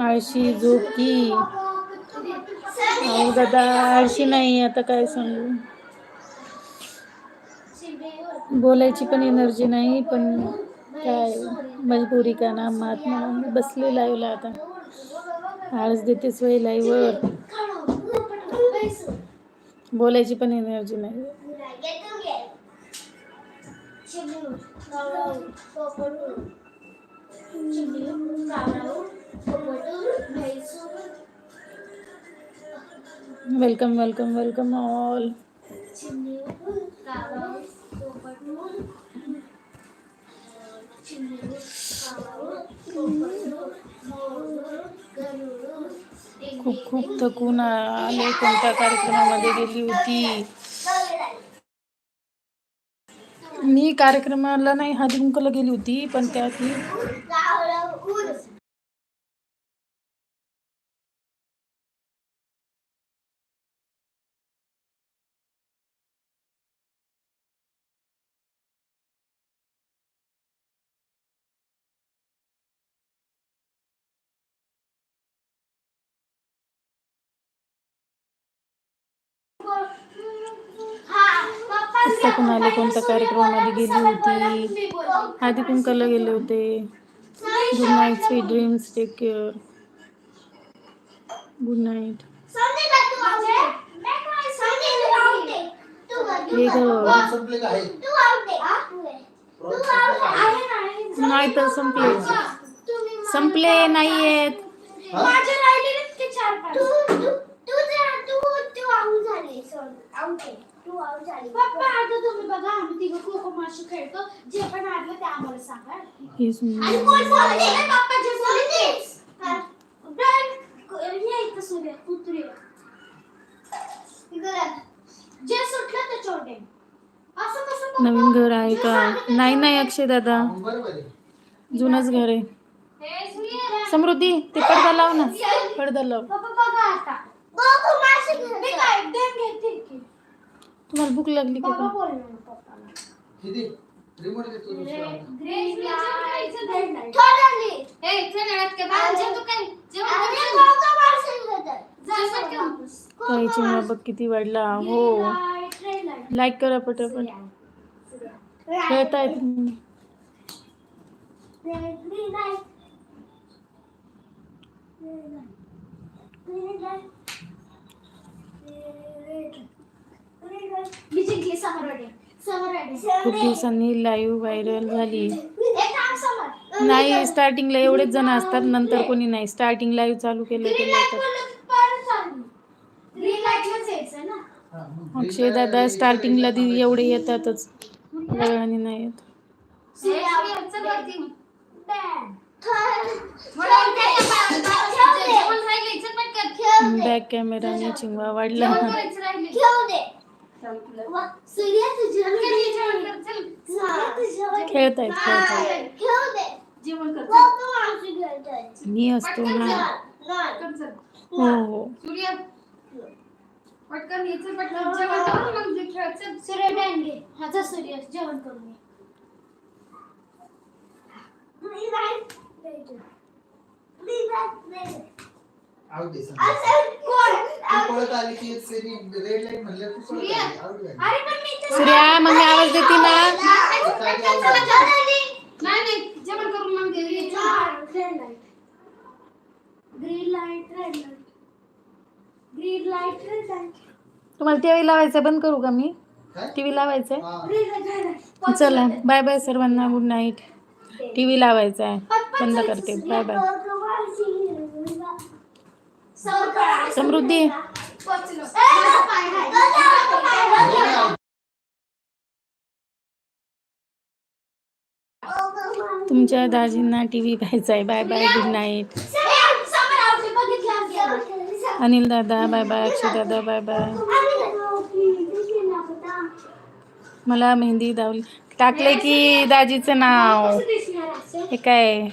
आळशी झोपकी. अहो दादा आळशी नाही, आता काय सांगू. बोलायची पण एनर्जी नाही, पण काय मजबुरी का ना मात म्हणून मी बसले लाईव्हला. आता आळस देतेच वय लाईव्हवर, बोलायची पण एनर्जी नाही. Welcome welcome welcome all. खूप खूप थकून आले. कोणत्या कार्यक्रमामध्ये गेली होती मी? कार्यक्रमाला नाही, हळदी कुंकूला गेली होती, पण त्यात थकून आले. कोणत्या कार्यक्रमामध्ये गेली होती? हळदी कुंकूला गेले होते. Good night, sweet dreams, take care. Good night. नाही तर संपले, संपले नाहीयेत. पप्पा आता तुम्ही बघा, आम्ही तिघं खो-खो माशी खेळतो. जे पण आलं ते आम्हाला सांगा. हे सुन आणि कोण बोलले ना पप्पा जे बोलतेस ये इथं सूर्य उतरे जे सुटलं ते छोटे. असं कसं नवीन घर आहे का? नाही नाही अक्षय दादा, जुनच घर आहे. समृद्धी ते पडदा लाव ना, पडदा लाव. तुम्हाला भूक लागली का? काही चिमणा बघ किती वाढला. हो लाईक करा पटापट. खेळतायत. खूप दिवसांनी लाईव्ह व्हायरल झाली. नाही स्टार्टिंगला एवढेच जण असतात, नंतर कोणी नाही. स्टार्टिंग लाईव्ह चालू केलं अक्षय दादा स्टार्टिंगला एवढे येतातच, वेळाने नाही येत. बॅक कॅमेराने चिंगवा वाढला. खेळतायत मी असतो ना. हो हो पटकन यायचं, पटकन जेवण करून मग खेळायचं. सूर्य डांगे हाचा सूर्य जेवण करून ये. सूर्या मम्मी आवाज देते ना. नाही जेवण करून मग ग्रीन लाईट. तुम्हाला टीव्ही लावायचं बंद करू का मी? टीव्ही लावायचंय. चला बाय बाय सर्वांना, गुड नाईट. टीव्ही लावायचा आहे, बंद करते. Bye bye. समृद्धी तुमच्या दाजींना टीव्ही पाहायचा आहे. Bye bye, good night. Anil दादा बाय बाय. अक्षय दादा बाय बाय. मला मेहंदी दावली टाकले की दाजीचं नाव हे काय